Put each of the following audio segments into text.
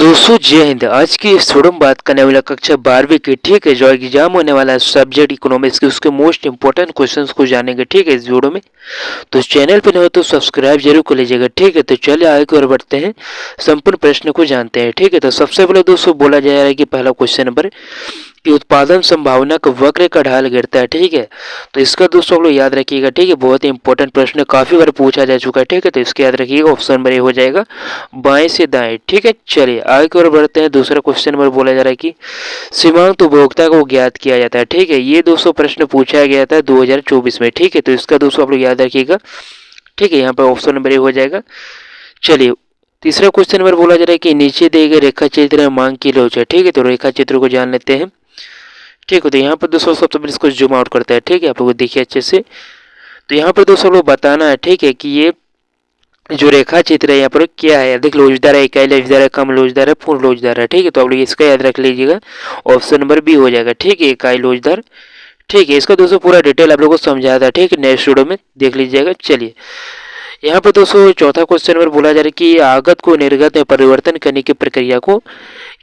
तो दोस्तों जय हिंद। आज की इस वीडियो में बात करने वाला कक्षा 12वीं की, ठीक है, जो एग्जाम होने वाला है सब्जेक्ट इकोनॉमिक्स के, उसके मोस्ट इंपोर्टेंट क्वेश्चंस को जानेंगे, ठीक है, इस वीडियो में। तो इस चैनल पर नहीं हो तो सब्सक्राइब जरूर कर लीजिएगा, ठीक है। तो चलिए आगे की ओर बढ़ते हैं, संपूर्ण प्रश्न को जानते हैं, ठीक है। तो सबसे पहले दोस्तों बोला जा रहा है कि पहला क्वेश्चन नंबर कि उत्पादन संभावना का वक्र का ढाल गिरता है, ठीक है। तो इसका दोस्तों लोग याद रखिएगा, ठीक है, बहुत ही इंपॉर्टेंट प्रश्न, काफी बार पूछा जा चुका है, ठीक है। तो इसके याद रखिएगा, ऑप्शन नंबर ए हो जाएगा बाएं से दाएं, ठीक है। चलिए आगे की ओर बढ़ते हैं। दूसरा क्वेश्चन नंबर बोला जा रहा है कि सीमांत उपभोक्ता को ज्ञात किया जाता है, ठीक है। ये दोस्तों प्रश्न पूछा गया था 2024 में, ठीक है। तो इसका दोस्तों आप लोग याद रखिएगा, ठीक है। यहाँ पर ऑप्शन नंबर ए हो जाएगा। चलिए तीसरा क्वेश्चन नंबर बोला जा रहा है कि नीचे दिए गए रेखा चित्र में मांग की लोच, ठीक है। तो रेखा चित्र को जान लेते हैं, ठीक है। तो यहाँ पर दोस्तों सबसे पहले इसको जूम आउट करता है, ठीक है, आप लोग देखिए अच्छे से। तो यहाँ पर दोस्तों लोग बताना है, ठीक है, कि ये जो रेखा चित्र है यहाँ पर क्या है। अधिक लोचदार है, इकाई लोचदार है, कम लोचदार है, पूर्ण लोचदार है, ठीक है। तो आप लोग इसका याद रख लीजिएगा, ऑप्शन नंबर बी हो जाएगा, ठीक है, इकाई लोचदार, ठीक है। इसका दोस्तों पूरा डिटेल आप लोगों को समझाया था, ठीक है, नेक्स्ट वीडियो में देख लीजिएगा। चलिए यहाँ पर दोस्तों चौथा क्वेश्चन नंबर बोला जा रहा है कि आगत को निर्गत में परिवर्तन करने की प्रक्रिया को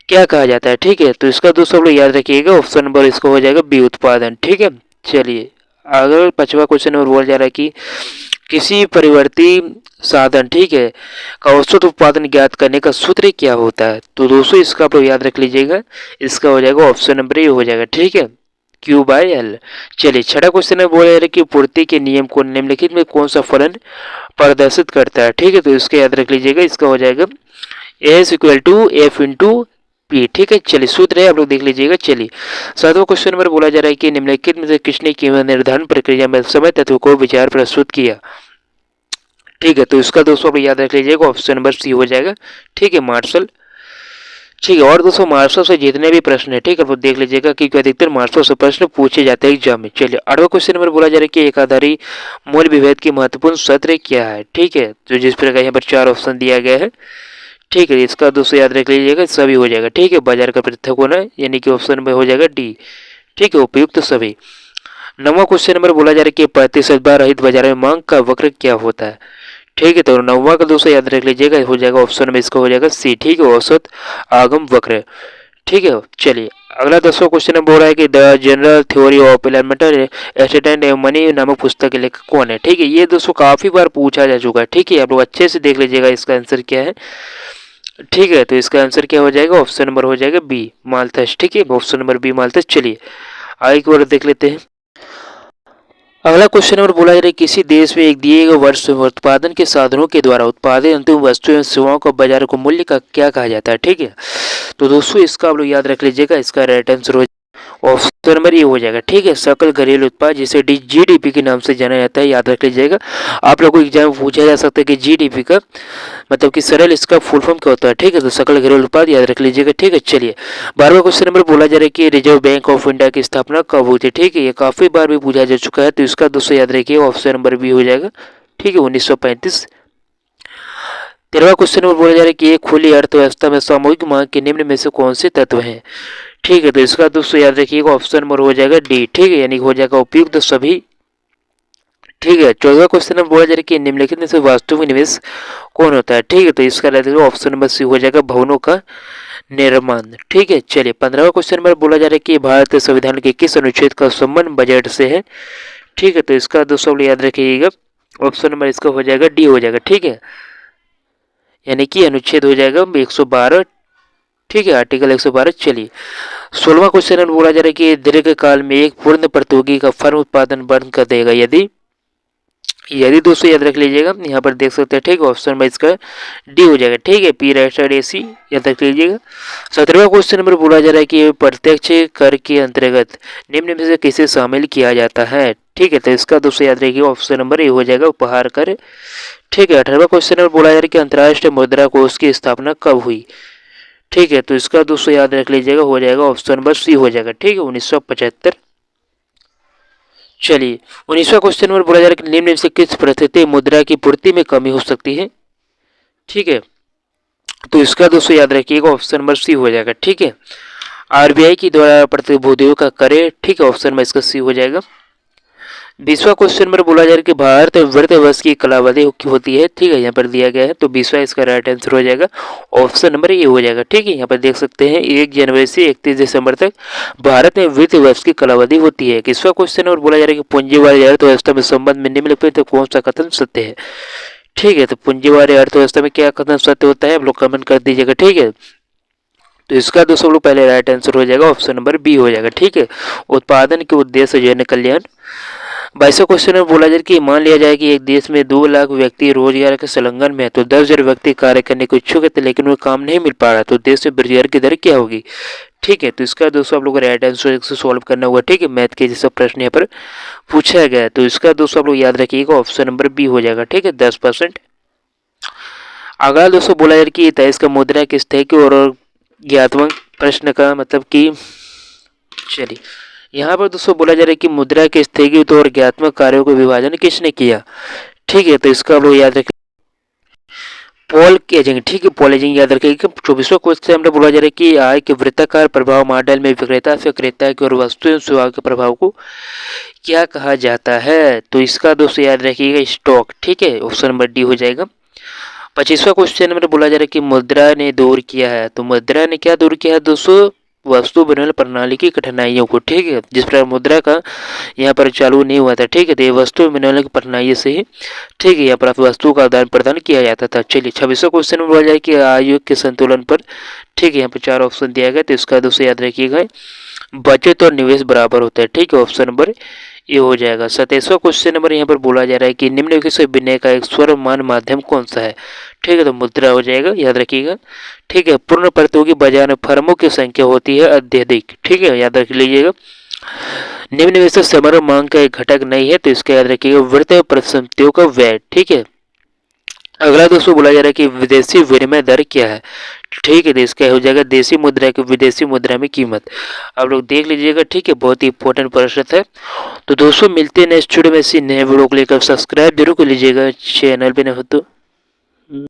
क्या कहा जाता है, ठीक है। तो इसका दोस्तों लोग याद रखिएगा, ऑप्शन नंबर इसका हो जाएगा बी उत्पादन, ठीक है। चलिए अगर पांचवा क्वेश्चन नंबर बोला जा रहा है कि किसी परिवर्ती साधन, ठीक है, का औसत उत्पादन ज्ञात करने का सूत्र क्या होता है। तो दोस्तों इसका आप लोग याद रख लीजिएगा, इसका हो जाएगा ऑप्शन नंबर ए हो जाएगा, ठीक है, क्यू बाय एल। चलिए छठा क्वेश्चन में बोला जा रहा है कि पूर्ति के नियम को निम्नलिखित में कौन सा फलन प्रदर्शित करता है, ठीक है। तो इसका याद रख लीजिएगा, इसका हो जाएगा S equal to F into P, ठीक है। चलिए सूत्र है, आप लोग देख लीजिएगा। चलिए सातवां क्वेश्चन नंबर बोला जा रहा है कि निम्नलिखित में से किसने कीमत निर्धारण प्रक्रिया में समय तत्व को विचार प्रस्तुत किया, ठीक है। तो इसका दोस्तों आप याद रख लीजिएगा, ऑप्शन नंबर सी हो जाएगा, ठीक है, मार्शल, ठीक है। और दोस्तों मार्शल से जितने भी प्रश्न है, ठीक है, वो देख लीजिएगा क्योंकि अधिकतर मार्शल से प्रश्न पूछे जाते हैं एग्जाम में। चलिए आठवां क्वेश्चन नंबर बोला जा रहा है कि एकाधारी मूल विभेद की महत्वपूर्ण सत्र क्या है, ठीक है। तो जिस प्रकार यहाँ पर चार ऑप्शन दिया गया है, ठीक है, इसका दोस्तों याद रख लीजिएगा, सभी हो जाएगा, ठीक है। बाजार का पृथक होना यानी कि ऑप्शन नंबर हो जाएगा डी, ठीक है, उपयुक्त सभी। नौवां क्वेश्चन नंबर बोला जा रहा है कि प्रतिस्पर्धा रहित बाजार में मांग का वक्र क्या होता है, ठीक है। तो नौवां का दोस्तों याद रख लीजिएगा, हो जाएगा ऑप्शन नंबर इसका हो जाएगा सी, ठीक है, औसत आगम वक्र, ठीक है। चलिए अगला 10वां क्वेश्चन बोल रहा है कि the general theory of elemental एस्टेटेंट एवं मनी नामक पुस्तक के लेखक कौन है, ठीक है। ये दोस्तों काफी बार पूछा जा चुका है, ठीक है, आप लोग अच्छे से देख लीजिएगा इसका आंसर क्या है, ठीक है। तो इसका आंसर क्या हो जाएगा, ऑप्शन नंबर हो जाएगा बी माल्थस, ठीक है, ऑप्शन नंबर बी माल्थस। चलिए आगे की ओर देख लेते हैं। अगला क्वेश्चन नंबर बोला जा रहा है किसी देश में एक दिए गए वर्ष में उत्पादन के साधनों के द्वारा उत्पादित अंतिम वस्तु एवं सेवाओं का बाजार को मूल्य का क्या कहा जाता है, ठीक है। तो दोस्तों इसका आप लोग याद रख लीजिएगा, इसका राइट आंसर हो ऑप्शन नंबर ये हो जाएगा, ठीक है, सकल घरेलू उत्पाद जिसे जीडीपी के नाम से जाना जाता है, याद रख लीजिएगा। आप लोगों को एग्जाम में पूछा जा सकता है कि जीडीपी का मतलब कि सरल इसका फुल फॉर्म क्या होता है, ठीक है। तो सकल घरेलू उत्पाद याद रख लीजिएगा, ठीक है। चलिए 12वां क्वेश्चन नंबर बोला जा रहा है कि रिजर्व बैंक ऑफ इंडिया की स्थापना कब हुई थी, ठीक है। ये काफी बार भी पूछा जा चुका है, तो इसका दोस्तों याद रखिए, ऑप्शन नंबर बी हो जाएगा, ठीक है, 1935। 13वां क्वेश्चन नंबर बोला जा रहा है कि एक खुली अर्थव्यवस्था में सामूहिक मांग के निम्न में से कौन से तत्व हैं, ठीक है। तो इसका दोस्तों याद रखिएगा, ऑप्शन नंबर हो जाएगा डी, ठीक है, यानी हो जाएगा उपयुक्त सभी, ठीक है। 14वां क्वेश्चन नंबर बोला जा रहा है कि निम्नलिखित में से वास्तविक निवेश कौन होता है, ठीक है। तो इसका ऑप्शन नंबर सी हो जाएगा भवनों का निर्माण, ठीक है। चलिए 15वां क्वेश्चन नंबर बोला जा रहा है कि भारतीय संविधान के किस अनुच्छेद का संबंध बजट से है, ठीक है। तो इसका दोस्तों याद रखिएगा, ऑप्शन नंबर इसका हो जाएगा डी हो जाएगा, ठीक है, यानी कि अनुच्छेद हो जाएगा 112, ठीक है, आर्टिकल 112। चलिए 16वां क्वेश्चन बोला जा रहा है कि दीर्घकाल में एक पूर्ण प्रतियोगी का फर्म उत्पादन बंद कर देगा यदि यदि दोस्तों याद रख लीजिएगा, यहाँ पर देख सकते हैं, ठीक है, ऑप्शन में इसका डी हो जाएगा, ठीक है, पी राइट साइड एसी, याद रख लीजिएगा। 17वां क्वेश्चन नंबर बोला जा रहा है कि प्रत्यक्ष कर के अंतर्गत निम्न में से किसे शामिल किया जाता है, ठीक है। तो इसका दोस्तों याद रखिए, ऑप्शन नंबर ए हो जाएगा उपहार कर, ठीक है। 18वां क्वेश्चन नंबर बोला जा रहा है कि अंतर्राष्ट्रीय मुद्रा कोष की स्थापना कब हुई, ठीक है। तो इसका दोस्तों याद रख लीजिएगा, हो जाएगा ऑप्शन नंबर सी हो जाएगा, ठीक है, 1975। चलिए 19वां क्वेश्चन नंबर बोला जा रहा है कि निम्न से किस परिस्थिति मुद्रा की पूर्ति में कमी हो सकती है, ठीक है। तो इसका दोस्तों याद रखिएगा, ऑप्शन नंबर सी हो जाएगा, ठीक है, आरबीआई की द्वारा प्रतिभूतियों का करे, ठीक है, ऑप्शन में इसका सी हो जाएगा। 20वां क्वेश्चन में बोला जा रहा है कि भारत वित्त वर्ष की कालावधि होती है, ठीक है, यहाँ पर दिया गया है। तो 20वां इसका राइट आंसर हो जाएगा, ऑप्शन नंबर ए हो जाएगा, ठीक है। यहाँ पर देख सकते हैं 1 जनवरी से 31 दिसंबर तक भारत में वित्त वर्ष की कालावधि होती है। 21वां क्वेश्चन और बोला जा रहा है कि पूंजीवादी अर्थव्यवस्था में संबंध में निम्नलिखित में कौन सा कथन सत्य है, ठीक है। तो पूंजीवादी अर्थव्यवस्था में क्या कथन सत्य होता है, आप लोग कमेंट कर दीजिएगा, ठीक है। तो इसका दोस्तों लोग पहले राइट आंसर हो जाएगा, ऑप्शन नंबर बी हो जाएगा, ठीक है। उत्पादन के उद्देश्य जन कल्याण। 22वां क्वेश्चन में बोला जाए कि मान लिया जाए कि एक देश में 2 लाख व्यक्ति रोजगार के संलग्न में है, तो 10,000 व्यक्ति कार्य करने को इच्छुक थे लेकिन उन्हें काम नहीं मिल पा रहा, तो देश में बेरोजगार की दर क्या होगी, ठीक है। तो इसका दोस्तों आप लोग राइट आंसर से सॉल्व करना होगा, ठीक है। मैथ के जैसा प्रश्न यहाँ पर पूछा गया है, तो इसका दोस्तों आप लोग याद रखिएगा, ऑप्शन नंबर बी हो जाएगा, ठीक है, 10%। अगला दोस्तों बोला जाए कि 23 का मुद्रा किस तरह की और ज्ञातमक प्रश्न का मतलब कि, चलिए यहाँ पर दोस्तों बोला जा रहा है कि मुद्रा के स्थगित और ज्ञातमक कार्यों का विभाजन किसने किया, ठीक है। तो इसका आप लोग याद रखें, पॉल एजिंग, ठीक है, पॉल एजिंग याद रखेंगे। 24वां क्वेश्चन में बोला जा रहा है कि आय के वृत्ताकार प्रभाव मॉडल में विक्रेता से क्रेता की और वस्तु एवं सेवा के प्रभाव को क्या कहा जाता है, तो इसका दोस्तों याद रखिएगा स्टॉक, ठीक है, ऑप्शन नंबर डी हो जाएगा। 25वां क्वेश्चन में बोला जा रहा है कि मुद्रा ने दूर किया है, तो मुद्रा ने क्या दूर किया है दोस्तों, वस्तु विनिमय प्रणाली की कठिनाइयों को, ठीक है। जिस प्रकार मुद्रा का यहाँ पर चालू नहीं हुआ था, ठीक है, तो ये वस्तु विनिमय की प्रणाली से ही, ठीक है, यहाँ पर वस्तु का आदान प्रदान किया जाता था। चलिए 26वां क्वेश्चन में बोला जाए कि आयु के संतुलन पर, ठीक है, यहाँ पर 4 ऑप्शन दिया गया, तो इसका दोस्तों याद रखिएगा बचत और निवेश बराबर होता है, ठीक है, ऑप्शन नंबर ये हो जाएगा। 27वां क्वेश्चन नंबर यहाँ पर बोला जा रहा है कि निम्नलिखित से विनिमय का एक सर्वमान्य माध्यम कौन सा है, ठीक है, तो मुद्रा हो जाएगा, याद रखिएगा, ठीक है। पूर्ण प्रतियोगी बाजार में फर्मों की संख्या होती है अत्यधिक, ठीक है, याद रख लीजिएगा। निम्न में से समग्र मांग का एक घटक नहीं है, तो इसका याद रखिएगा वित्तीय परिसंपत्तियों का व्यय, ठीक है। अगला दोस्तों बोला जा रहा है कि विदेशी विनिमय दर क्या है, ठीक है, तो इसका हो जाएगा देशी मुद्रा की विदेशी मुद्रा में कीमत। आप लोग देख लीजिएगा, ठीक है, बहुत ही इंपॉर्टेंट प्रश्न है। तो दोस्तों मिलते हैं नेक्स्ट वीडियो में, इसी नए वीडियो को लेकर सब्सक्राइब जरूर कर लीजिएगा चैनल पे न हो तो।